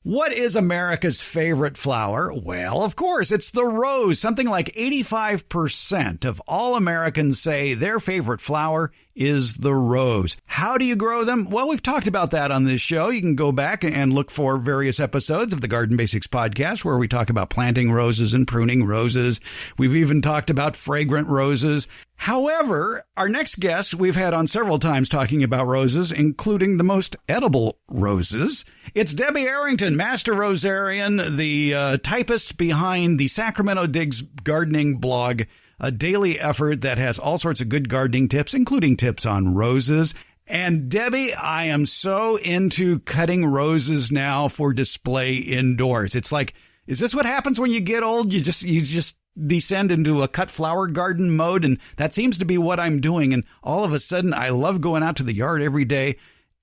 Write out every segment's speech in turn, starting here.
What is America's favorite flower? Well, of course, it's the rose. Something like 85% of all Americans say their favorite flower is the rose. How do you grow them? Well, we've talked about that on this show. You can go back and look for various episodes of the Garden Basics podcast where we talk about planting roses and pruning roses. We've even talked about fragrant roses. However, our next guest we've had on several times talking about roses, including the most edible roses. It's Debbie Arrington, Master Rosarian, the typist behind the Sacramento Digs gardening blog, a daily effort that has all sorts of good gardening tips, including tips on roses. And Debbie, I am so into cutting roses now for display indoors. It's like, is this what happens when you get old? You just descend into a cut flower garden mode, and that seems to be what I'm doing. And all of a sudden, I love going out to the yard every day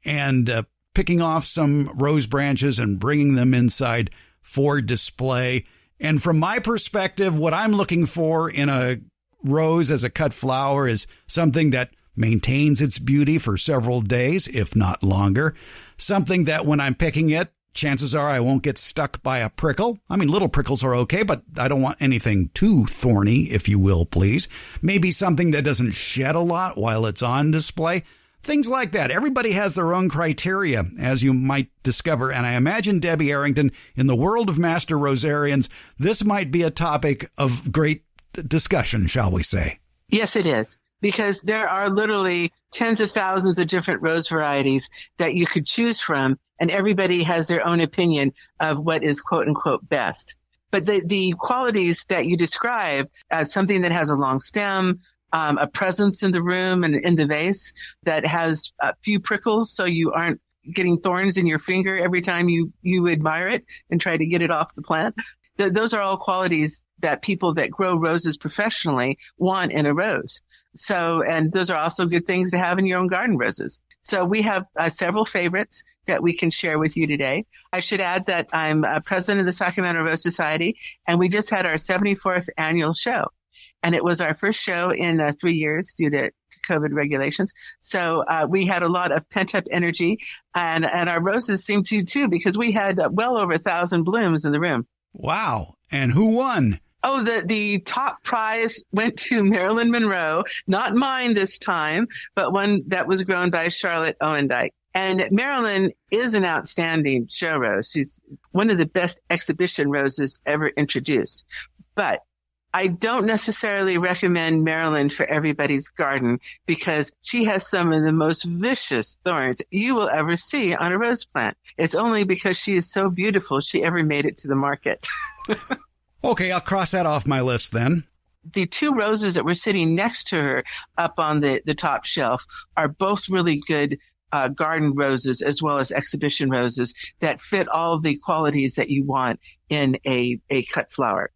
and picking off some rose branches and bringing them inside for display. And from my perspective, what I'm looking for in a rose as a cut flower is something that maintains its beauty for several days, if not longer. Something that when I'm picking it, chances are I won't get stuck by a prickle. I mean, little prickles are okay, but I don't want anything too thorny, if you will, please. Maybe something that doesn't shed a lot while it's on display. Things like that. Everybody has their own criteria, as you might discover. And I imagine, Debbie Arrington, in the world of Master Rosarians, this might be a topic of great discussion, shall we say? Yes, it is. Because there are literally tens of thousands of different rose varieties that you could choose from. And everybody has their own opinion of what is quote unquote best. But the qualities that you describe as something that has a long stem, a presence in the room and in the vase that has a few prickles so you aren't getting thorns in your finger every time you admire it and try to get it off the plant. Those are all qualities that people that grow roses professionally want in a rose. So, and those are also good things to have in your own garden roses. So we have several favorites that we can share with you today. I should add that I'm president of the Sacramento Rose Society, and we just had our 74th annual show. And it was our first show in 3 years due to COVID regulations. So we had a lot of pent-up energy, and our roses seemed to too, because we had well over 1,000 blooms in the room. Wow. And who won? Oh, the top prize went to Marilyn Monroe, not mine this time, but one that was grown by Charlotte Owendike. And Marilyn is an outstanding show rose. She's one of the best exhibition roses ever introduced. But I don't necessarily recommend Marilyn for everybody's garden because she has some of the most vicious thorns you will ever see on a rose plant. It's only because she is so beautiful she ever made it to the market. Okay, I'll cross that off my list then. The two roses that were sitting next to her up on the top shelf are both really good garden roses as well as exhibition roses that fit all the qualities that you want in a cut flower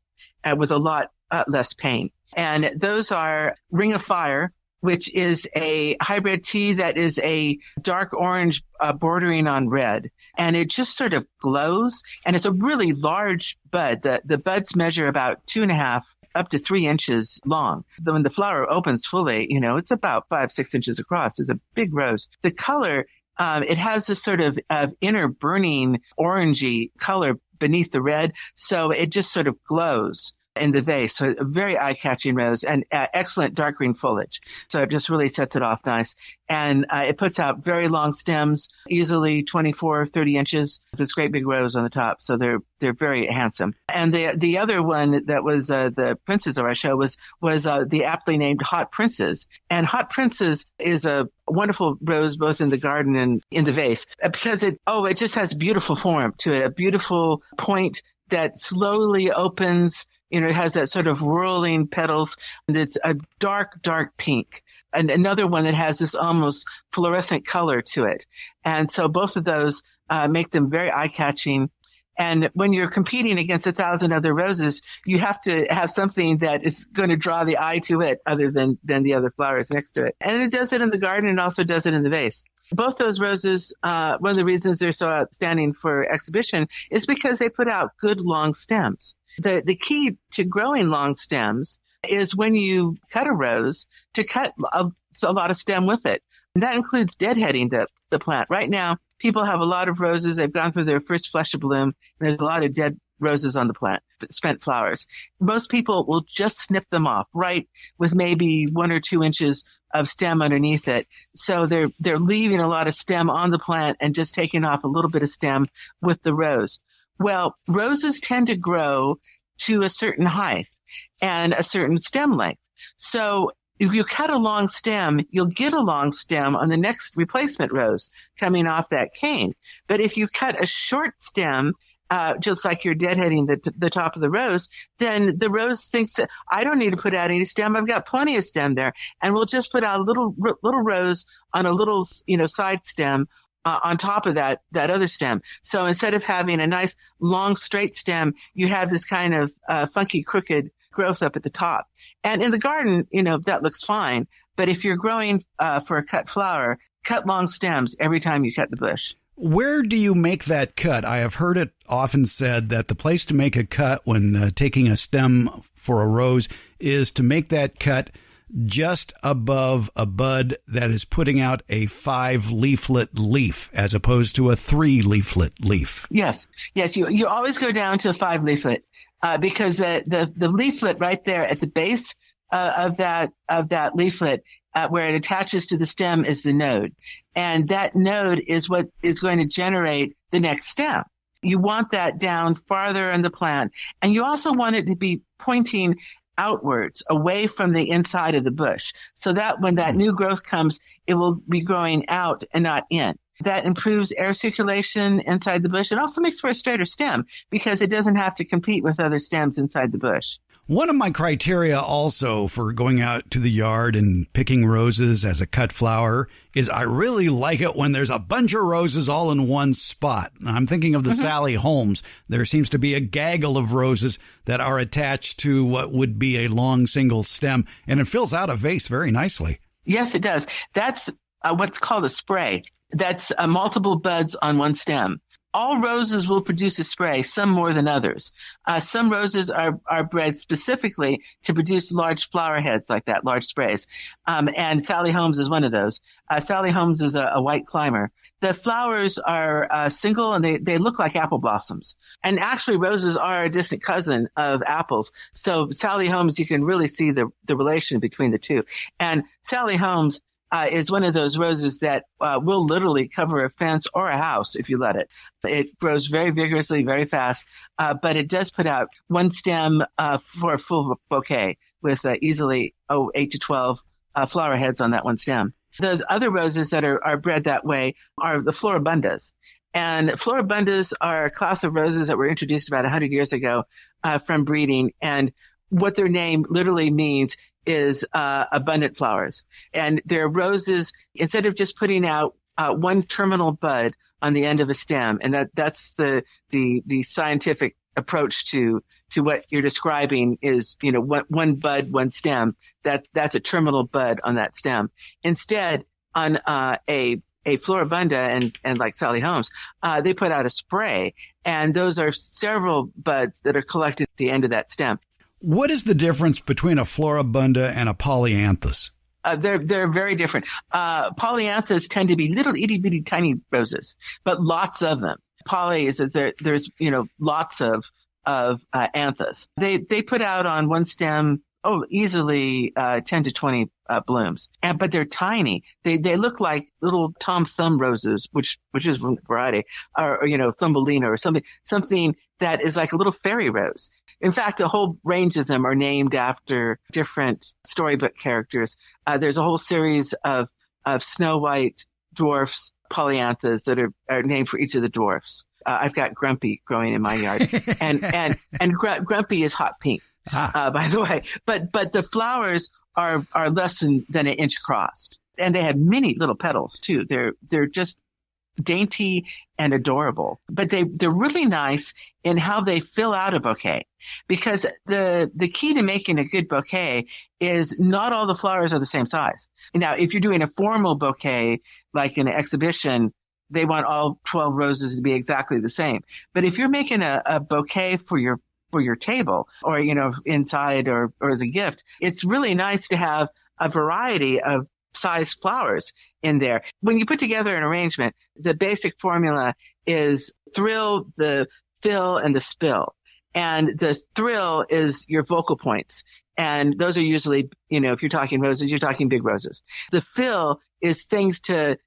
with a lot less pain. And those are Ring of Fire, which is a hybrid tea that is a dark orange bordering on red. And it just sort of glows. And it's a really large bud. The buds measure about 2.5 up to 3 inches long. When the flower opens fully, it's about 5-6 inches across. It's a big rose. The color, it has this sort of inner burning orangey color beneath the red. So it just sort of glows in the vase. So a very eye-catching rose and excellent dark green foliage. So it just really sets it off nice. And it puts out very long stems, easily 24, 30 inches. This great big rose on the top. So they're very handsome. And the other one that was the princess of our show was the aptly named Hot Princess. And Hot Princess is a wonderful rose both in the garden and in the vase because it just has beautiful form to it, a beautiful point that slowly opens. It has that sort of whirling petals, and it's a dark, dark pink. And another one that has this almost fluorescent color to it. And so both of those make them very eye-catching. And when you're competing against 1,000 other roses, you have to have something that is going to draw the eye to it other than the other flowers next to it. And it does it in the garden and also does it in the vase. Both those roses, one of the reasons they're so outstanding for exhibition is because they put out good long stems. The key to growing long stems is when you cut a rose to cut a lot of stem with it. And that includes deadheading the plant. Right now, people have a lot of roses. They've gone through their first flush of bloom, and there's a lot of dead roses on the plant, spent flowers. Most people will just snip them off, right, with maybe 1 or 2 inches of stem underneath it. So they're leaving a lot of stem on the plant and just taking off a little bit of stem with the rose. Well, roses tend to grow to a certain height and a certain stem length. So if you cut a long stem, you'll get a long stem on the next replacement rose coming off that cane. But if you cut a short stem, just like you're deadheading the top of the rose, then the rose thinks that I don't need to put out any stem. I've got plenty of stem there, and we'll just put out a little rose on a little, side stem on top of that other stem. So instead of having a nice long straight stem, you have this kind of funky crooked growth up at the top. And in the garden, that looks fine. But if you're growing for a cut flower, cut long stems every time you cut the bush. Where do you make that cut? I have heard it often said that the place to make a cut when taking a stem for a rose is to make that cut just above a bud that is putting out a 5-leaflet leaf as opposed to a 3-leaflet leaf. Yes. You always go down to a 5-leaflet because the leaflet right there at the base of that leaflet, where it attaches to the stem, is the node. And that node is what is going to generate the next stem. You want that down farther in the plant. And you also want it to be pointing outwards, away from the inside of the bush, so that when that new growth comes, it will be growing out and not in. That improves air circulation inside the bush. It also makes for a straighter stem because it doesn't have to compete with other stems inside the bush. One of my criteria also for going out to the yard and picking roses as a cut flower is I really like it when there's a bunch of roses all in one spot. I'm thinking of the Sally Holmes. There seems to be a gaggle of roses that are attached to what would be a long single stem, and it fills out a vase very nicely. Yes, it does. That's what's called a spray. That's multiple buds on one stem. All roses will produce a spray, some more than others. Some roses are bred specifically to produce large flower heads like that, large sprays. And Sally Holmes is one of those. Sally Holmes is a white climber. The flowers are single, and they look like apple blossoms. And actually, roses are a distant cousin of apples. So Sally Holmes, you can really see the relation between the two. And Sally Holmes is one of those roses that will literally cover a fence or a house if you let it. It grows very vigorously, very fast, but it does put out one stem for a full bouquet with easily 8 to 12 flower heads on that one stem. Those other roses that are bred that way are the floribundas. And floribundas are a class of roses that were introduced about 100 years ago from breeding. And what their name literally means is abundant flowers. And they're roses, instead of just putting out one terminal bud on the end of a stem, and that's the scientific approach to what you're describing is, one bud, one stem. That's a terminal bud on that stem. Instead, on a floribunda and like Sally Holmes, they put out a spray, and those are several buds that are collected at the end of that stem. What is the difference between a floribunda and a polyanthus? They're very different. Polyanthus tend to be little itty bitty tiny roses, but lots of them. Poly is that there's lots of anthus. They put out on one stem easily 10 to 20 blooms, but they're tiny. They look like little Tom Thumb roses, which is one variety, or Thumbelina or something that is like a little fairy rose. In fact, a whole range of them are named after different storybook characters. There's a whole series of Snow White dwarfs, polyanthus, that are named for each of the dwarfs. I've got Grumpy growing in my yard, and Grumpy is hot pink, by the way. But the flowers are less than an inch across, and they have many little petals too. They're just dainty and adorable, but they're really nice in how they fill out a bouquet, because the key to making a good bouquet is not all the flowers are the same size. Now, if you're doing a formal bouquet, like in an exhibition, they want all 12 roses to be exactly the same. But if you're making a bouquet for your table, or inside or as a gift, it's really nice to have a variety of sized flowers in there. When you put together an arrangement, the basic formula is thrill, the fill, and the spill. And the thrill is your vocal points. And those are usually, if you're talking roses, you're talking big roses. The fill is things to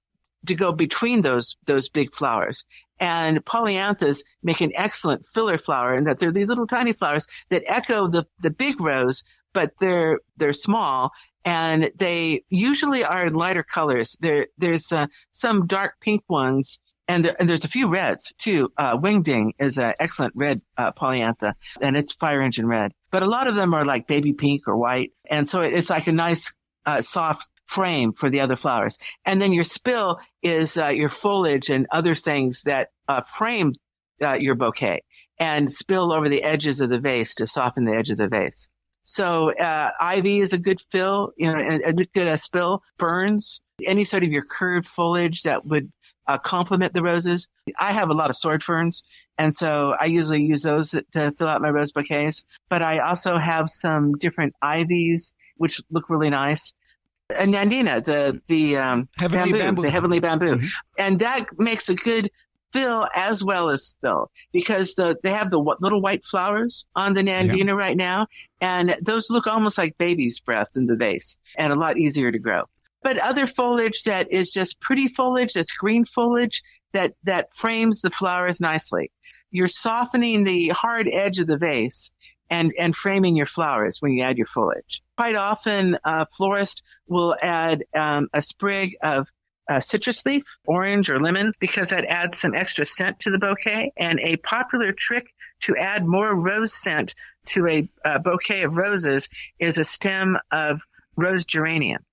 go between those big flowers. And polyanthus make an excellent filler flower in that they're these little tiny flowers that echo the big rose, but they're small. And they usually are in lighter colors. There's some dark pink ones, and there's a few reds too. Wingding is an excellent red polyantha, and it's fire engine red. But a lot of them are like baby pink or white, and so it's like a nice soft frame for the other flowers. And then your spill is your foliage and other things that frame your bouquet and spill over the edges of the vase to soften the edge of the vase. So ivy is a good fill, a good spill. Ferns, any sort of your curved foliage that would complement the roses. I have a lot of sword ferns, and so I usually use those to fill out my rose bouquets. But I also have some different ivies, which look really nice. And nandina, the heavenly bamboo. Mm-hmm. And that makes a good fill as well as spill, because they have the little white flowers on the nandina right now, and those look almost like baby's breath in the vase and a lot easier to grow. But other foliage that is just pretty foliage, that's green foliage, that frames the flowers nicely. You're softening the hard edge of the vase and framing your flowers when you add your foliage. Quite often, a florist will add a sprig of citrus leaf, orange or lemon, because that adds some extra scent to the bouquet. And a popular trick to add more rose scent to a bouquet of roses is a stem of rose geranium.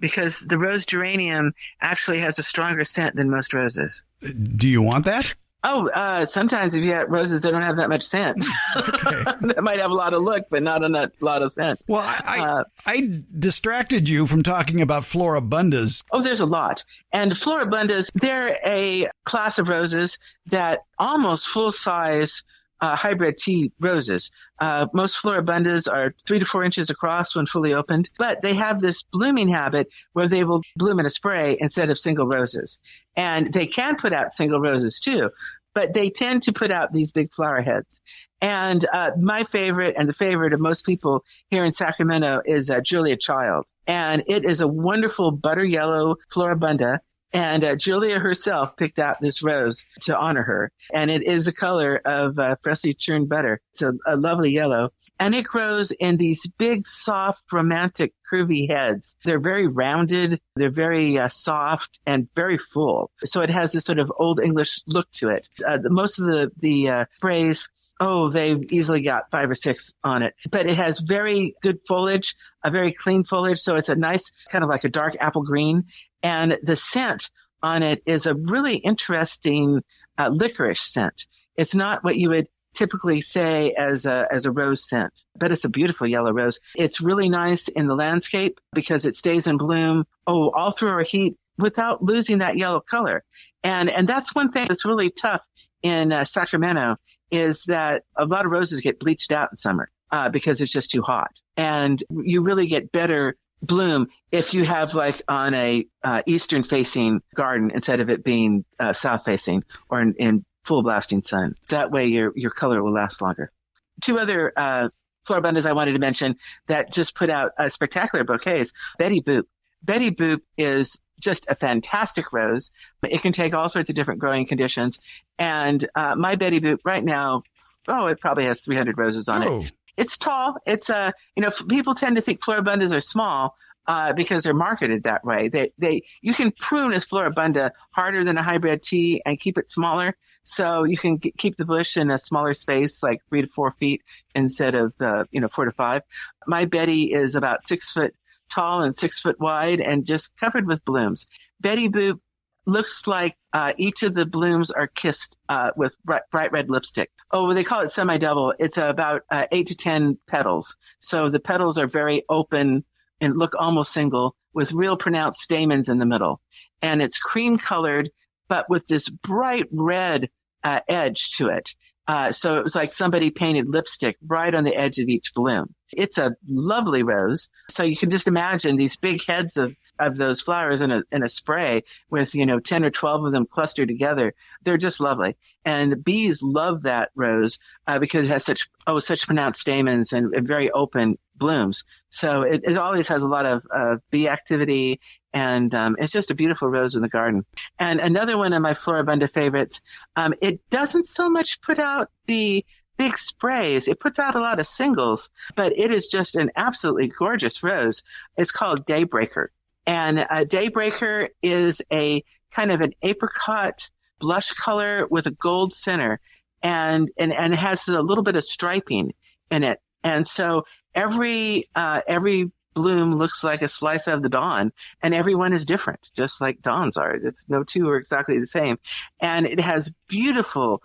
Because the rose geranium actually has a stronger scent than most roses. Do you want that? Oh, sometimes if you have roses that don't have that much scent, okay. That might have a lot of look, but not a lot of scent. Well, I distracted you from talking about floribundas. Oh, there's a lot. And floribundas, they're a class of roses that almost full-size hybrid tea roses. Most floribundas are 3 to 4 inches across when fully opened, but they have this blooming habit where they will bloom in a spray instead of single roses. And they can put out single roses too, but they tend to put out these big flower heads. And my favorite, and the favorite of most people here in Sacramento, is Julia Child. And it is a wonderful butter yellow floribunda. And Julia herself picked out this rose to honor her. And it is the color of freshly churned butter. It's a lovely yellow. And it grows in these big, soft, romantic, curvy heads. They're very rounded. They're very soft and very full. So it has this sort of Old English look to it. Most of the sprays, they've easily got 5 or 6 on it. But it has very good foliage, a very clean foliage. So it's a nice, kind of like a dark apple green. And the scent on it is a really interesting licorice scent. It's not what you would typically say as a rose scent, but it's a beautiful yellow rose. It's really nice in the landscape because it stays in bloom, all through our heat without losing that yellow color. And that's one thing that's really tough in Sacramento, is that a lot of roses get bleached out in summer because it's just too hot. And you really get better bloom if you have like on a eastern facing garden instead of it being south facing or in full blasting sun. That way your color will last longer. 2 other floribundas I wanted to mention that just put out spectacular bouquets. Betty Boop. Betty Boop is just a fantastic rose. It can take all sorts of different growing conditions. And my Betty Boop right now, it probably has 300 roses on it. It's tall. It's people tend to think floribundas are small because they're marketed that way. You can prune a floribunda harder than a hybrid tea and keep it smaller. So you can keep the bush in a smaller space, like 3 to 4 feet instead of 4 to 5. My Betty is about 6 foot tall and 6 foot wide and just covered with blooms. Betty Boop looks like each of the blooms are kissed with bright red lipstick. They call it semi-double. It's about 8 to 10 petals. So the petals are very open and look almost single with real pronounced stamens in the middle. And it's cream colored, but with this bright red edge to it. So it was like somebody painted lipstick right on the edge of each bloom. It's a lovely rose. So you can just imagine these big heads of those flowers in a spray with, 10 or 12 of them clustered together. They're just lovely. And bees love that rose because it has such pronounced stamens and very open blooms. So it always has a lot of bee activity, and it's just a beautiful rose in the garden. And another one of my Floribunda favorites, it doesn't so much put out the big sprays. It puts out a lot of singles, but it is just an absolutely gorgeous rose. It's called Daybreaker. And Daybreaker is a kind of an apricot blush color with a gold center, and it has a little bit of striping in it. And so every bloom looks like a slice of the dawn, and everyone is different, just like dawns are. It's no two are exactly the same. And it has beautiful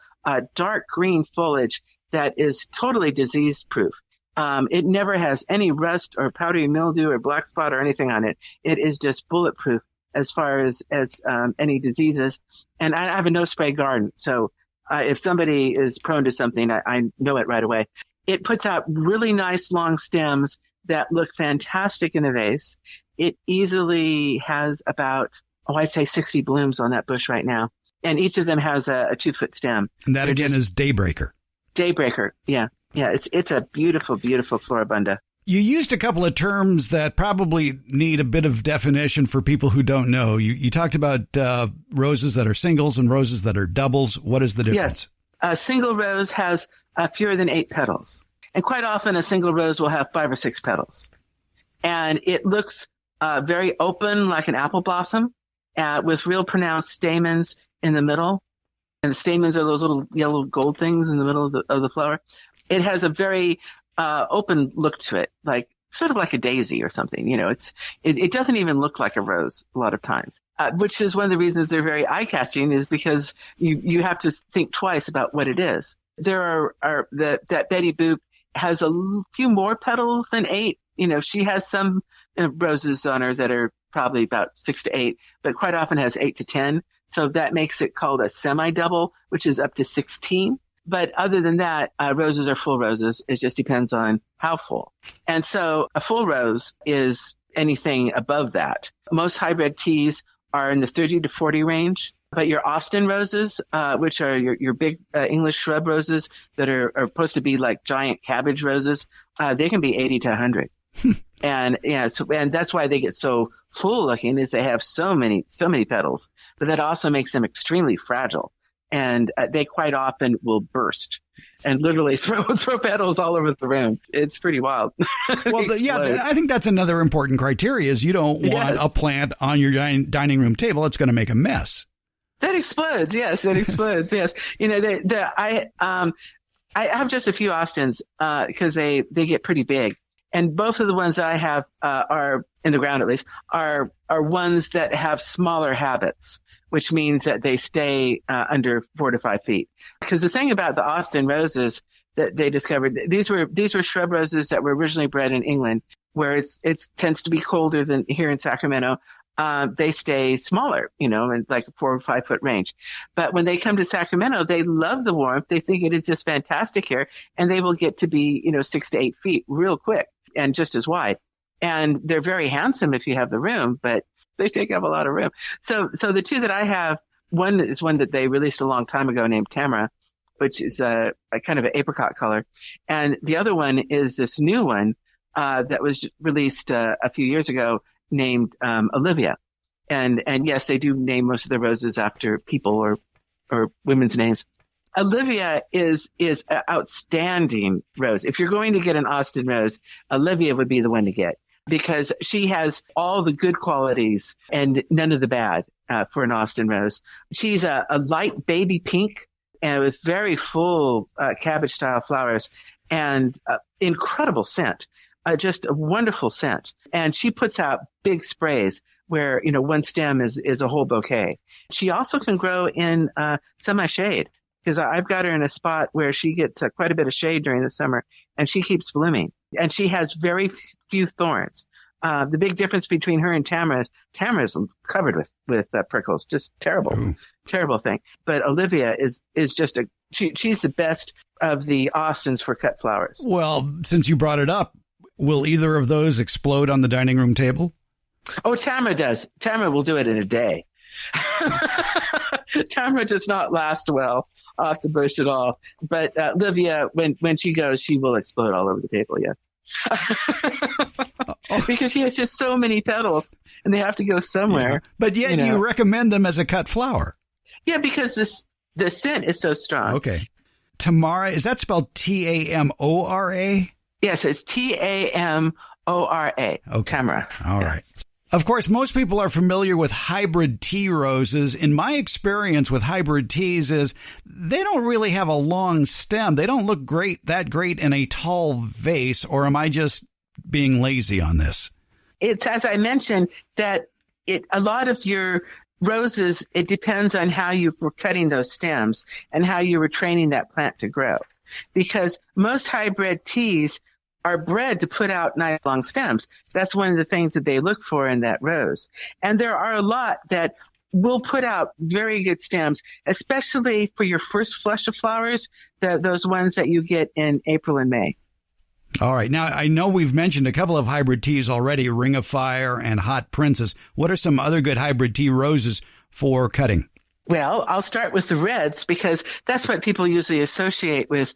dark green foliage that is totally disease proof. It never has any rust or powdery mildew or black spot or anything on it. It is just bulletproof as far as any diseases. And I have a no-spray garden, so if somebody is prone to something, I know it right away. It puts out really nice long stems that look fantastic in a vase. It easily has about, I'd say 60 blooms on that bush right now. And each of them has a 2-foot stem. And that again is Daybreaker. Daybreaker, yeah. Yeah, it's a beautiful, beautiful Floribunda. You used a couple of terms that probably need a bit of definition for people who don't know. You talked about roses that are singles and roses that are doubles. What is the difference? Yes. A single rose has fewer than 8 petals. And quite often a single rose will have 5 or 6 petals. And it looks very open like an apple blossom with real pronounced stamens in the middle. And the stamens are those little yellow gold things in the middle of the flower. It has a very open look to it, sort of like a daisy or something. It doesn't even look like a rose a lot of times, which is one of the reasons they're very eye-catching, is because you have to think twice about what it is. There are that Betty Boop has a few more petals than 8. She has some roses on her that are probably about 6 to 8, but quite often has 8 to 10. So that makes it called a semi-double, which is up to 16. But other than that, roses are full roses. It just depends on how full. And so a full rose is anything above that. Most hybrid teas are in the 30 to 40 range. But your Austin roses, which are your big English shrub roses that are supposed to be like giant cabbage roses, they can be 80 to 100. And that's why they get so full looking, is they have so many petals. But that also makes them extremely fragile. And they quite often will burst and literally throw petals all over the room. It's pretty wild. Well, I think that's another important criteria, is you don't want a plant on your dining room table that's going to make a mess. That explodes. Yes, it explodes. Yes. I have just a few Austins because they get pretty big. And both of the ones that I have are in the ground, at least, are ones that have smaller habits, which means that they stay under 4 to 5 feet. Because the thing about the Austin roses that they discovered, these were shrub roses that were originally bred in England, where it tends to be colder than here in Sacramento. They stay smaller, in like a 4 or 5 foot range. But when they come to Sacramento, they love the warmth. They think it is just fantastic here, and they will get to be, 6 to 8 feet real quick and just as wide. And they're very handsome if you have the room, but they take up a lot of room. So the two that I have, one is one that they released a long time ago named Tamara, which is a kind of an apricot color. And the other one is this new one that was released a few years ago named Olivia. And yes, they do name most of the roses after people or women's names. Olivia is an outstanding rose. If you're going to get an Austin rose, Olivia would be the one to get, because she has all the good qualities and none of the bad for an Austin rose. She's a light baby pink and with very full cabbage-style flowers and incredible scent, just a wonderful scent. And she puts out big sprays where, one stem is a whole bouquet. She also can grow in semi-shade, because I've got her in a spot where she gets quite a bit of shade during the summer, and she keeps blooming. And she has very few thorns. The big difference between her and Tamara's covered with prickles. Just terrible, terrible thing. But Olivia is just she's the best of the Austins for cut flowers. Well, since you brought it up, Will either of those explode on the dining room table? Oh, Tamara does. Tamara will do it in a day. Tamara does not last well off the bush at all. But Livia, when she goes, she will explode all over the table, yes. Because she has just so many petals, and they have to go somewhere. Yeah. But yet you recommend them as a cut flower. Yeah, because the scent is so strong. Okay. Tamara, is that spelled Tamora? Yes, it's Tamora. Okay. Tamara. All right. Of course, most people are familiar with hybrid tea roses. In my experience with hybrid teas is they don't really have a long stem. They don't look that great in a tall vase, or am I just being lazy on this? It's, as I mentioned, that a lot of your roses, it depends on how you were cutting those stems and how you were training that plant to grow. Because most hybrid teas are bred to put out nice long stems. That's one of the things that they look for in that rose. And there are a lot that will put out very good stems, especially for your first flush of flowers, those ones that you get in April and May. All right. Now, I know we've mentioned a couple of hybrid teas already, Ring of Fire and Hot Princess. What are some other good hybrid tea roses for cutting? Well, I'll start with the reds because that's what people usually associate with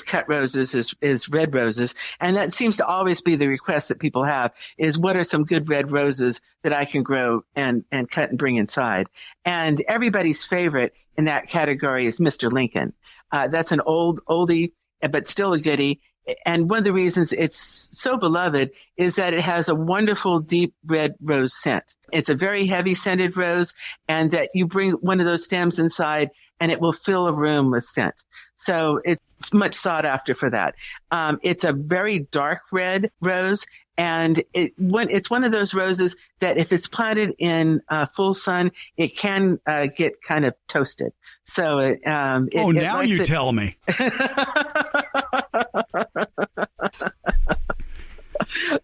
cut roses is red roses. And that seems to always be the request that people have is what are some good red roses that I can grow and cut and bring inside. And everybody's favorite in that category is Mr. Lincoln. That's an oldie, but still a goodie. And one of the reasons it's so beloved is that it has a wonderful deep red rose scent. It's a very heavy scented rose, and that you bring one of those stems inside and it will fill a room with scent. So it's much sought after for that. It's a very dark red rose, and it's one of those roses that if it's planted in full sun, it can get kind of toasted. So now you tell me.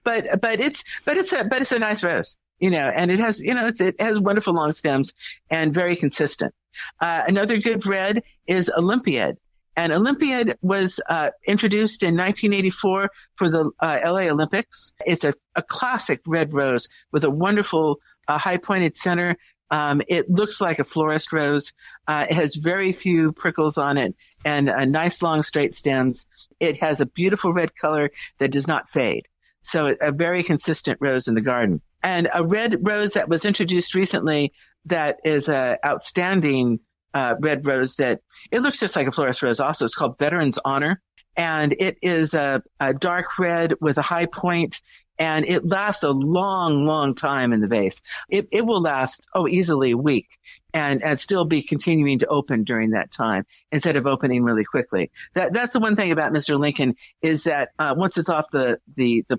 But it's a nice rose, and it has it has wonderful long stems and very consistent. Another good red is Olympiad. And Olympiad was introduced in 1984 for the LA Olympics. It's a classic red rose with a wonderful high pointed center. It looks like a florist rose. It has very few prickles on it and nice long straight stems. It has a beautiful red color that does not fade. So a very consistent rose in the garden. And a red rose that was introduced recently that is an outstanding red rose that it looks just like a florist rose also. It's called Veteran's Honor. And it is a dark red with a high point, and it lasts a long, long time in the vase. It will last, easily a week and still be continuing to open during that time instead of opening really quickly. That's the one thing about Mr. Lincoln is that once it's off the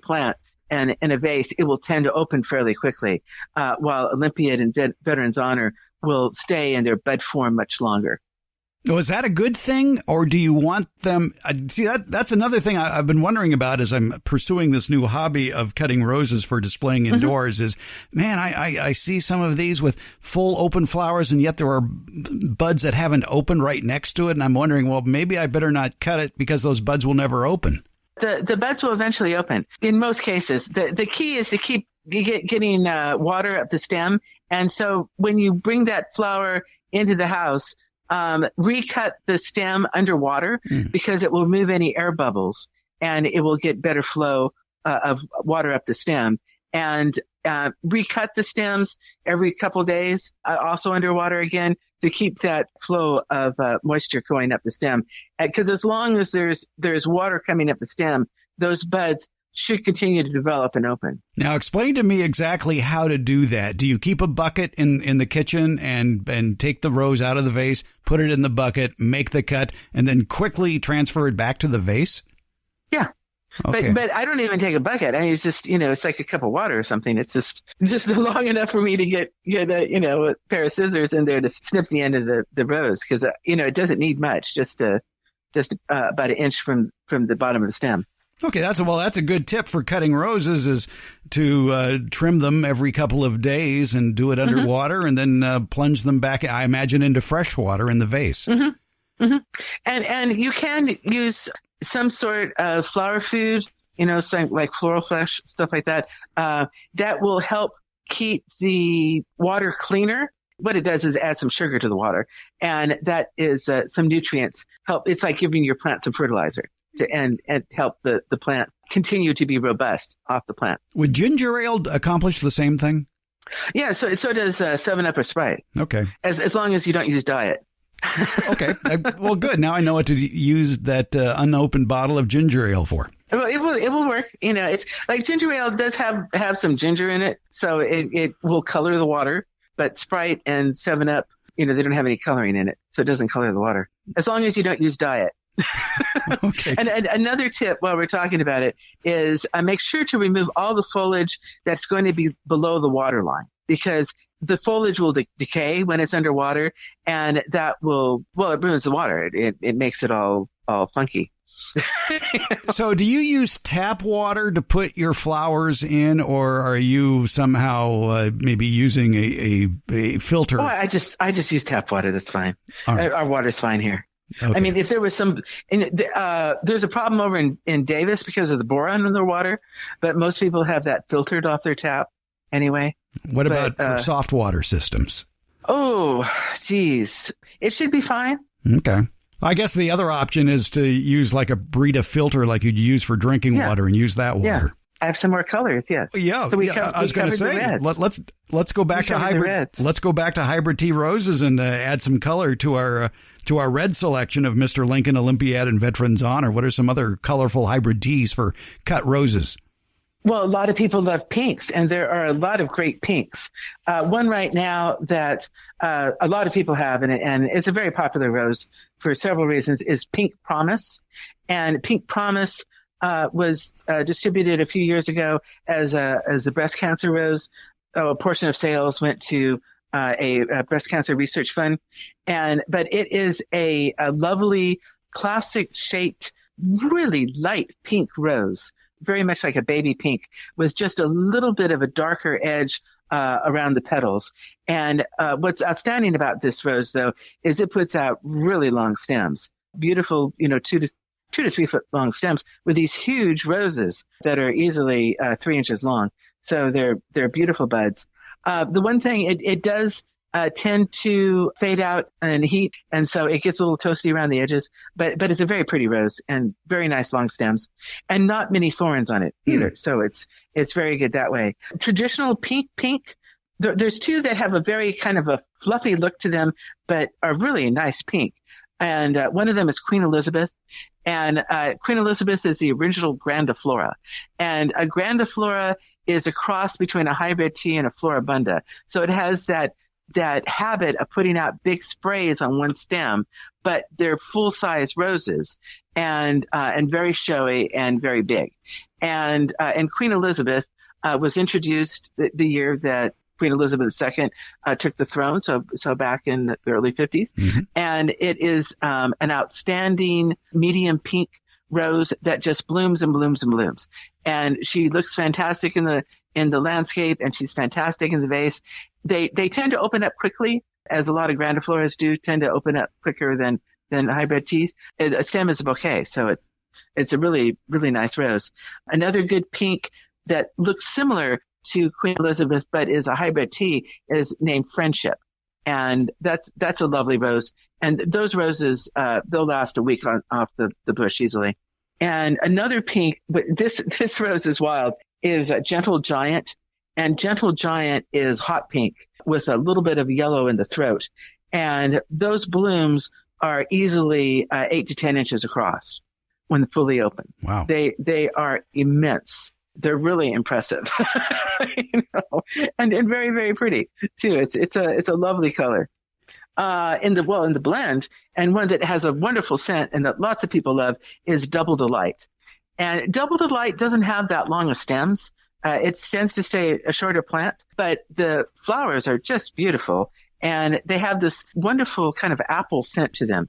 plant and in a vase, it will tend to open fairly quickly, while Olympiad and Veteran's Honor will stay in their bud form much longer. Oh, is that a good thing, or do you want them? See, that's another thing I've been wondering about as I'm pursuing this new hobby of cutting roses for displaying indoors. Is, man, I see some of these with full open flowers, and yet there are buds that haven't opened right next to it, and I'm wondering, well, maybe I better not cut it because those buds will never open. The buds will eventually open in most cases. The key is to keep getting water up the stem, and so when you bring that flower into the house, recut the stem underwater because it will remove any air bubbles and it will get better flow of water up the stem. And recut the stems every couple of days, also underwater again, to keep that flow of moisture going up the stem. Because as long as there's water coming up the stem, those buds should continue to develop and open. Now, explain to me exactly how to do that. Do you keep a bucket in the kitchen and take the rose out of the vase, put it in the bucket, make the cut, and then quickly transfer it back to the vase? Yeah. Okay. But I don't even take a bucket. I mean, it's just, it's like a cup of water or something. It's just long enough for me to get a pair of scissors in there to snip the end of the rose. Because, it doesn't need much, just about an inch from the bottom of the stem. Okay, that's a good tip for cutting roses is to trim them every couple of days and do it underwater and then plunge them back, I imagine, into fresh water in the vase. Mm-hmm. Mm-hmm. And you can use some sort of flower food something like floral flesh, stuff like that. That will help keep the water cleaner. What it does is add some sugar to the water, and that is some nutrients help. It's like giving your plant some fertilizer and help the plant continue to be robust off the plant. Would ginger ale accomplish the same thing? Yeah, so does 7-Up or Sprite. Okay. As long as you don't use diet. Okay. Well, good. Now I know what to use that unopened bottle of ginger ale for. Well, it will work. It's like ginger ale does have some ginger in it, so it will color the water. But Sprite and 7-Up, they don't have any coloring in it, so it doesn't color the water. As long as you don't use diet. Okay. And another tip while we're talking about it is make sure to remove all the foliage that's going to be below the water line, because the foliage will decay when it's underwater, and that it ruins the water. It makes it all funky. So do you use tap water to put your flowers in, or are you somehow maybe using a filter? Oh, I just use tap water. That's fine. Right. Our water's fine here. Okay. I mean, if there was there's a problem over in Davis because of the boron in their water, but most people have that filtered off their tap anyway. What about for soft water systems? Oh, geez. It should be fine. Okay. I guess the other option is to use like a Brita filter like you'd use for drinking water and use that water. Yeah. I have some more colors, yes. Yeah. So I was going to say, let's go back to hybrid. Let's go back to hybrid tea roses and add some color to our red selection of Mr. Lincoln Olympiad and Veterans Honor. What are some other colorful hybrid teas for cut roses? Well, a lot of people love pinks, and there are a lot of great pinks. One right now that a lot of people have, and it's a very popular rose for several reasons, is Pink Promise. And Pink Promise was distributed a few years ago as a breast cancer rose. A portion of sales went to a breast cancer research fund, but it is a lovely, classic shaped, really light pink rose, very much like a baby pink, with just a little bit of a darker edge around the petals. And what's outstanding about this rose, though, is it puts out really long stems, beautiful, 2 to 3 foot long stems with these huge roses that are easily 3 inches long. So they're beautiful buds. The one thing, it does tend to fade out in heat, and so it gets a little toasty around the edges, but it's a very pretty rose and very nice long stems, and not many thorns on it either. So it's very good that way. Traditional pink, there's two that have a very kind of a fluffy look to them, but are really nice pink. And one of them is Queen Elizabeth. And Queen Elizabeth is the original grandiflora. And a grandiflora is a cross between a hybrid tea and a floribunda. So it has that habit of putting out big sprays on one stem, but they're full-size roses and very showy and very big. And Queen Elizabeth was introduced the year that Queen Elizabeth II took the throne, so back in the early 50s. Mm-hmm. And it is an outstanding medium pink rose that just blooms and blooms and blooms. And she looks fantastic in the landscape, and she's fantastic in the vase. They tend to open up quickly, as a lot of grandifloras do tend to open up quicker than hybrid teas. A stem is a bouquet, so it's a really, really nice rose. Another good pink that looks similar to Queen Elizabeth but is a hybrid tea is named Friendship. And that's a lovely rose. And those roses, they'll last a week off the bush easily. And another pink, but this rose is wild, is Gentle Giant. And Gentle Giant is hot pink with a little bit of yellow in the throat. And those blooms are easily 8 to 10 inches across when fully open. Wow. They are immense. They're really impressive, and very, very pretty too. It's a lovely color. In the blend, and one that has a wonderful scent and that lots of people love is Double Delight. And Double Delight doesn't have that long of stems. It tends to stay a shorter plant, but the flowers are just beautiful. And they have this wonderful kind of apple scent to them.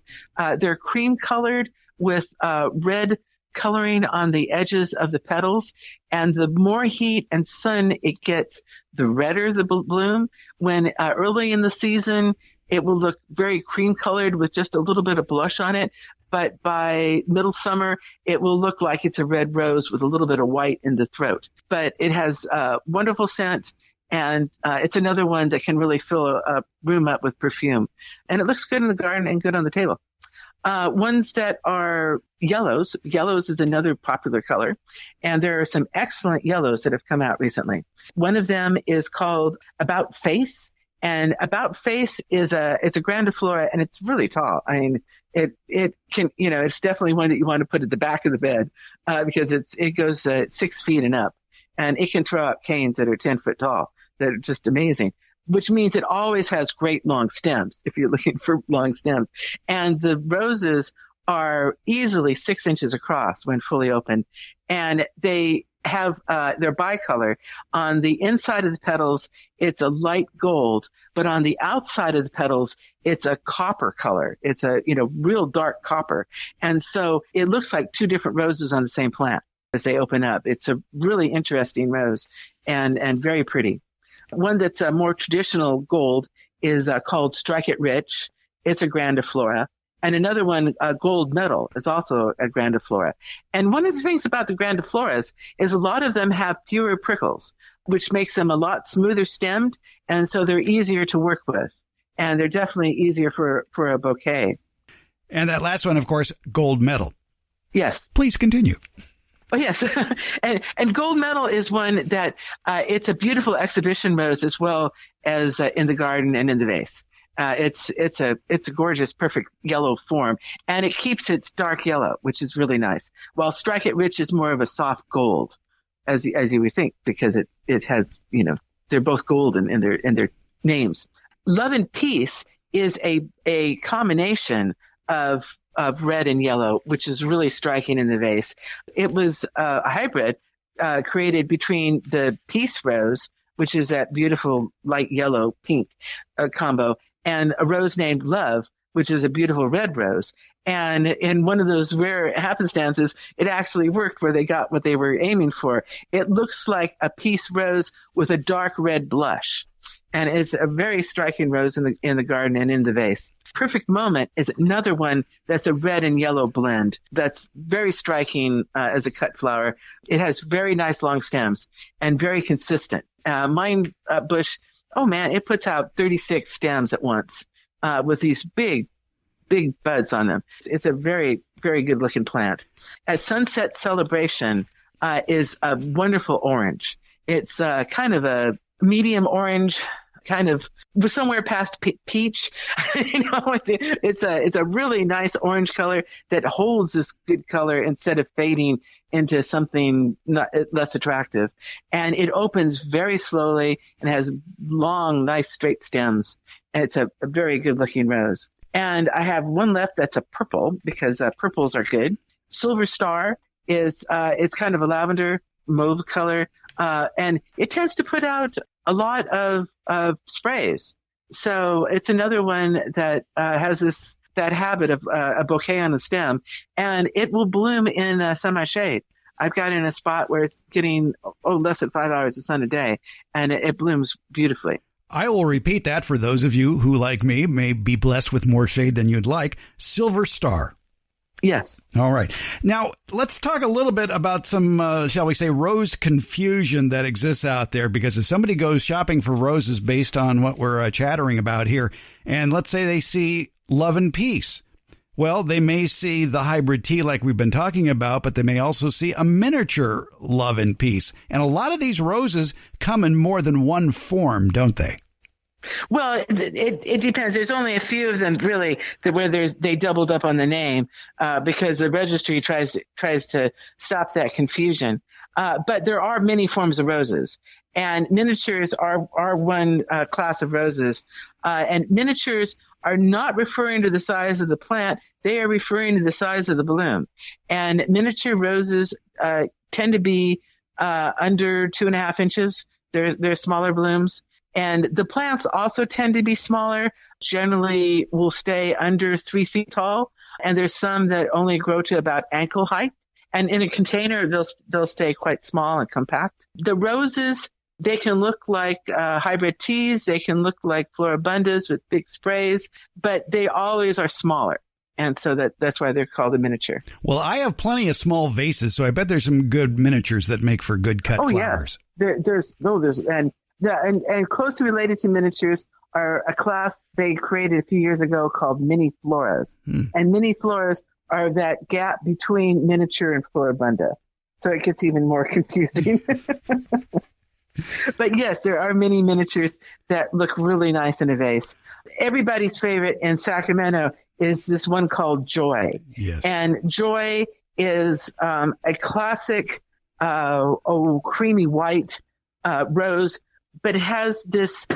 They're cream colored with red coloring on the edges of the petals. And the more heat and sun it gets, the redder the bloom. When early in the season, it will look very cream colored with just a little bit of blush on it. but by middle summer, it will look like it's a red rose with a little bit of white in the throat. But it has a wonderful scent, and it's another one that can really fill a room up with perfume. And it looks good in the garden and good on the table. Ones that are yellows. Yellows is another popular color. And there are some excellent yellows that have come out recently. One of them is called About Face. And About Face it's a grandiflora, and it's really tall. I mean, it can, it's definitely one that you want to put at the back of the bed, because it goes 6 feet and up, and it can throw out canes that are 10 foot tall that are just amazing, which means it always has great long stems if you're looking for long stems. And the roses are easily 6 inches across when fully open, and they have they're bicolor. On the inside of the petals, it's a light gold, but on the outside of the petals, it's a copper color. It's a real dark copper, and so it looks like two different roses on the same plant as they open up. It's a really interesting rose and very pretty. One that's a more traditional gold is called Strike It Rich. It's a grandiflora. And another one, Gold Medal, is also a grandiflora. And one of the things about the grandifloras is a lot of them have fewer prickles, which makes them a lot smoother stemmed, and so they're easier to work with. And they're definitely easier for a bouquet. And that last one, of course, Gold Medal. Yes. Please continue. Oh, yes. and Gold Medal is one that it's a beautiful exhibition rose as well as in the garden and in the vase. It's a gorgeous, perfect yellow form, and it keeps its dark yellow, which is really nice. While Strike It Rich is more of a soft gold, as you would think, because it has, they're both golden in their names. Love and Peace is a combination of red and yellow, which is really striking in the vase. It was a hybrid created between the Peace Rose, which is that beautiful light yellow pink combo, and a rose named Love, which is a beautiful red rose. And in one of those rare happenstances, it actually worked where they got what they were aiming for. It looks like a peace rose with a dark red blush. And it's a very striking rose in the garden and in the vase. Perfect Moment is another one that's a red and yellow blend that's very striking as a cut flower. It has very nice long stems and very consistent. Mine bush, oh man, it puts out 36 stems at once with these big buds on them. It's a very, very good looking plant. At Sunset Celebration is a wonderful orange. It's kind of a medium orange, kind of somewhere past peach. It's a really nice orange color that holds this good color instead of fading into something less attractive. And it opens very slowly and has long, nice straight stems. And it's a very good looking rose. And I have one left that's a purple, because purples are good. Silver Star is it's kind of a lavender mauve color. And it tends to put out a lot of sprays. So it's another one that has that habit of a bouquet on the stem, and it will bloom in semi-shade. I've got it in a spot where it's getting less than 5 hours of sun a day, and it blooms beautifully. I will repeat that for those of you who, like me, may be blessed with more shade than you'd like. Silver Star. Yes. All right. Now, let's talk a little bit about some, shall we say, rose confusion that exists out there. Because if somebody goes shopping for roses based on what we're chattering about here, and let's say they see Love and Peace, well, they may see the hybrid tea like we've been talking about, but they may also see a miniature Love and Peace. And a lot of these roses come in more than one form, don't they? Well, it depends. There's only a few of them really where they doubled up on the name because the registry tries to stop that confusion. But there are many forms of roses, and miniatures are one class of roses. And miniatures are not referring to the size of the plant; they are referring to the size of the bloom. And miniature roses tend to be under 2.5 inches. They're smaller blooms. And the plants also tend to be smaller, generally will stay under 3 feet tall. And there's some that only grow to about ankle height. And in a container, they'll stay quite small and compact. The roses, they can look like hybrid teas. They can look like floribundas with big sprays, but they always are smaller. And so that's why they're called a miniature. Well, I have plenty of small vases, so I bet there's some good miniatures that make for good cut flowers. Yes. There's and closely related to miniatures are a class they created a few years ago called mini floras. And mini floras are that gap between miniature and floribunda. So it gets even more confusing. But yes, there are many miniatures that look really nice in a vase. Everybody's favorite in Sacramento is this one called Joy. Yes. And Joy is a classic creamy white rose, but it has this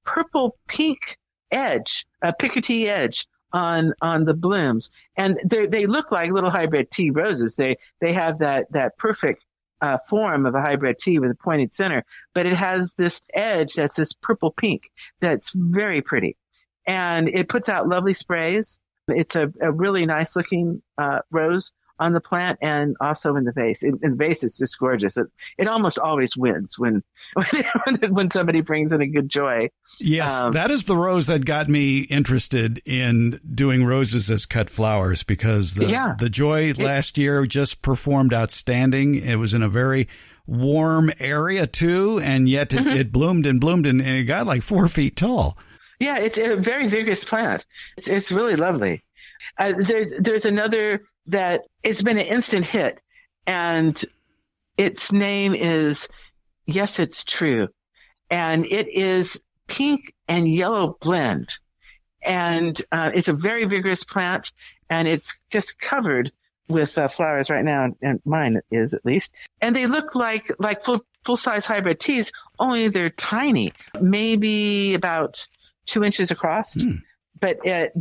purple pink edge, a picotee edge on the blooms. And they look like little hybrid tea roses. They have that perfect form of a hybrid tea with a pointed center, but it has this edge that's this purple pink that's very pretty. And it puts out lovely sprays. It's a really nice looking rose on the plant and also in the vase. In the vase, it's just gorgeous. It almost always wins when somebody brings in a good Joy. Yes, that is the rose that got me interested in doing roses as cut flowers, because the Joy last year just performed outstanding. It was in a very warm area too, and yet it bloomed and bloomed, and it got like 4 feet tall. Yeah, it's a very vigorous plant. It's really lovely. There's another that it's been an instant hit, and its name is Yes, It's True. And it is pink and yellow blend. And it's a very vigorous plant, and it's just covered with flowers right now, and mine is at least. And they look like full-size hybrid teas, only they're tiny, maybe about 2 inches across, but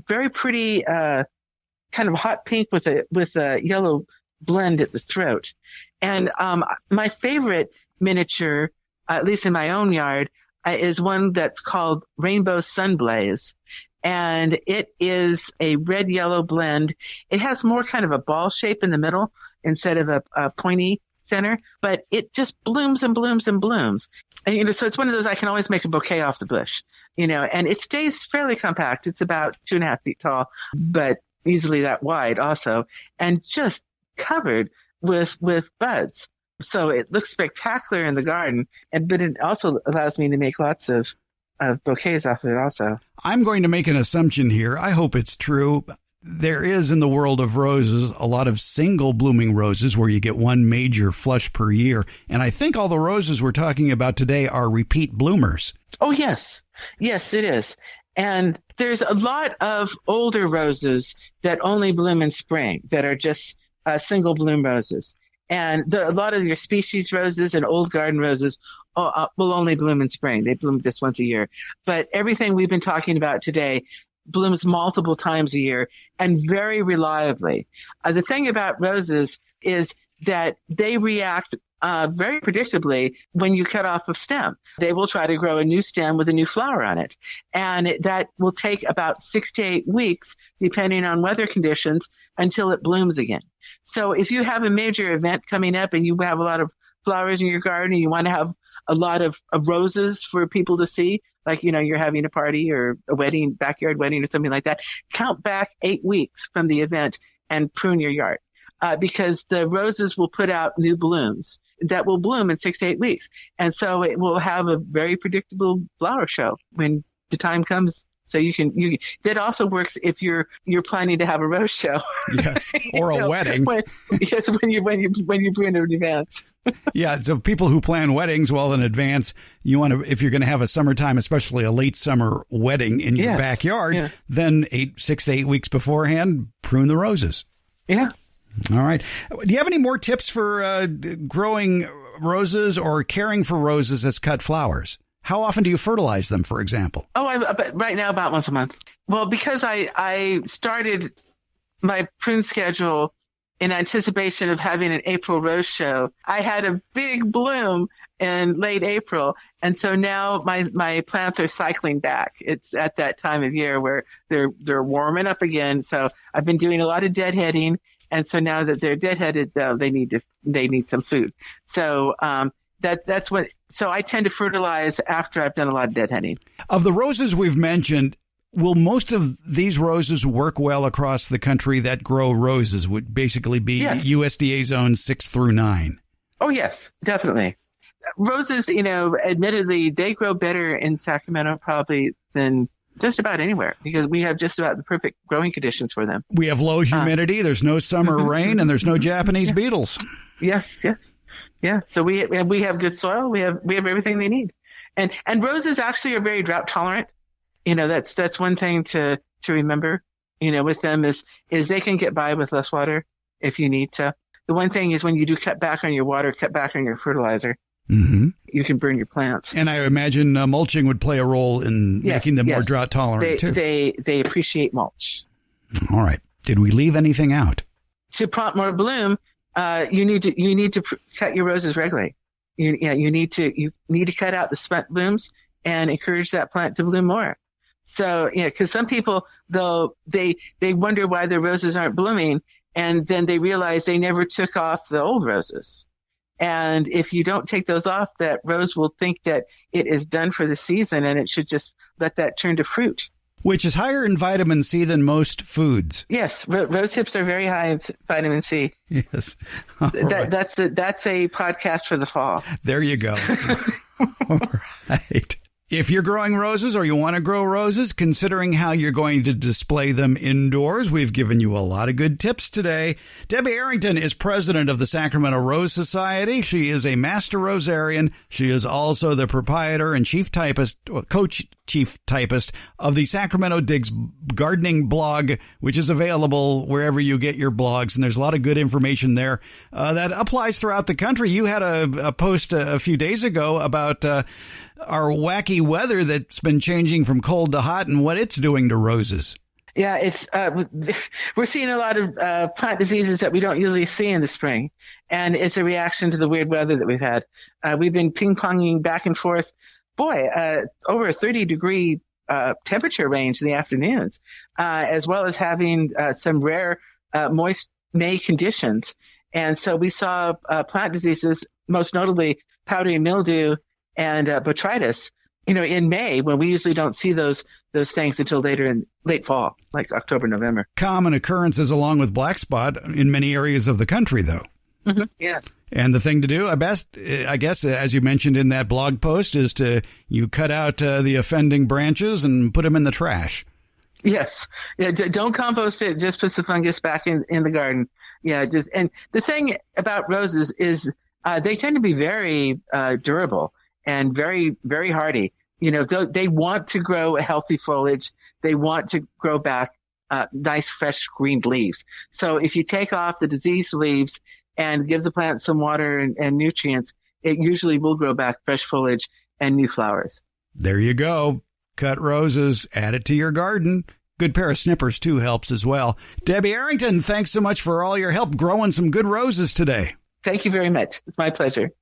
very pretty, kind of hot pink with a yellow blend at the throat. And my favorite miniature, at least in my own yard, is one that's called Rainbow Sunblaze. And it is a red-yellow blend. It has more kind of a ball shape in the middle instead of a pointy center, but it just blooms and blooms and blooms. And, so it's one of those I can always make a bouquet off the bush, and it stays fairly compact. It's about 2.5 feet tall, but easily that wide also, and just covered with buds. So it looks spectacular in the garden, but it also allows me to make lots of bouquets off of it also. I'm going to make an assumption here. I hope it's true. There is in the world of roses a lot of single blooming roses where you get one major flush per year. And I think all the roses we're talking about today are repeat bloomers. Oh, yes. Yes, it is. And there's a lot of older roses that only bloom in spring that are just single bloom roses. And a lot of your species roses and old garden roses will only bloom in spring. They bloom just once a year. But everything we've been talking about today blooms multiple times a year and very reliably. The thing about roses is that they react very predictably when you cut off a stem. They will try to grow a new stem with a new flower on it. And that will take about 6 to 8 weeks, depending on weather conditions, until it blooms again. So if you have a major event coming up and you have a lot of flowers in your garden and you want to have a lot of roses for people to see, like, you're having a party or a wedding, backyard wedding or something like that, count back 8 weeks from the event and prune your yard. Because the roses will put out new blooms that will bloom in 6 to 8 weeks. And so it will have a very predictable flower show when the time comes. So that also works if you're planning to have a rose show. Yes. Or a wedding. When you prune in advance. Yeah. So people who plan weddings well in advance, you want to, if you're going to have a summertime, especially a late summer wedding in your backyard, then 6 to 8 weeks beforehand, prune the roses. Yeah. All right. Do you have any more tips for growing roses or caring for roses as cut flowers? How often do you fertilize them, for example? Right now about once a month. Well, because I started my prune schedule in anticipation of having an April rose show, I had a big bloom in late April. And so now my plants are cycling back. It's at that time of year where they're warming up again. So I've been doing a lot of deadheading. And so now that they're deadheaded, they need some food. So that's what. So I tend to fertilize after I've done a lot of deadheading. Of the roses we've mentioned, will most of these roses work well across the country that grow roses? Would basically be Yes. USDA zones 6 through 9. Oh, yes, definitely. Roses, admittedly, they grow better in Sacramento probably than just about anywhere because we have just about the perfect growing conditions for them. We have low humidity, there's no summer rain, and there's no Japanese beetles. Yes. Yeah. So we have good soil. We have everything they need. And roses actually are very drought tolerant. That's one thing to remember, with them is they can get by with less water if you need to. The one thing is when you do cut back on your water, cut back on your fertilizer, you can burn your plants. And I imagine mulching would play a role in making them more drought tolerant too. They appreciate mulch. All right. Did we leave anything out? To prompt more bloom, you need to cut your roses regularly. You need to cut out the spent blooms and encourage that plant to bloom more. So, because some people, they wonder why their roses aren't blooming, and then they realize they never took off the old roses. And if you don't take those off, that rose will think that it is done for the season, and it should just let that turn to fruit. Which is higher in vitamin C than most foods. Yes, rose hips are very high in vitamin C. Yes. That's a podcast for the fall. There you go. All right. If you're growing roses or you want to grow roses, considering how you're going to display them indoors, we've given you a lot of good tips today. Debbie Arrington is president of the Sacramento Rose Society. She is a master rosarian. She is also the proprietor and chief typist of the Sacramento Digs gardening blog, which is available wherever you get your blogs. And there's a lot of good information there that applies throughout the country. You had a post a few days ago about our wacky weather that's been changing from cold to hot and what it's doing to roses. Yeah, it's we're seeing a lot of plant diseases that we don't usually see in the spring, and it's a reaction to the weird weather that we've had. We've been ping-ponging back and forth, over a 30-degree temperature range in the afternoons, as well as having some rare moist May conditions. And so we saw plant diseases, most notably powdery mildew and botrytis, in May, when we usually don't see those things until later in late fall, like October, November. Common occurrences along with black spot in many areas of the country, though. Mm-hmm. Yes. And the thing to do, I guess, as you mentioned in that blog post, is you cut out the offending branches and put them in the trash. Yes. Yeah. Don't compost it. Just put the fungus back in the garden. Yeah. And the thing about roses is they tend to be very durable and very, very hardy. They want to grow a healthy foliage. They want to grow back nice, fresh green leaves. So if you take off the diseased leaves and give the plant some water and nutrients, it usually will grow back fresh foliage and new flowers. There you go. Cut roses, add it to your garden. Good pair of snippers, too, helps as well. Debbie Arrington, thanks so much for all your help growing some good roses today. Thank you very much. It's my pleasure.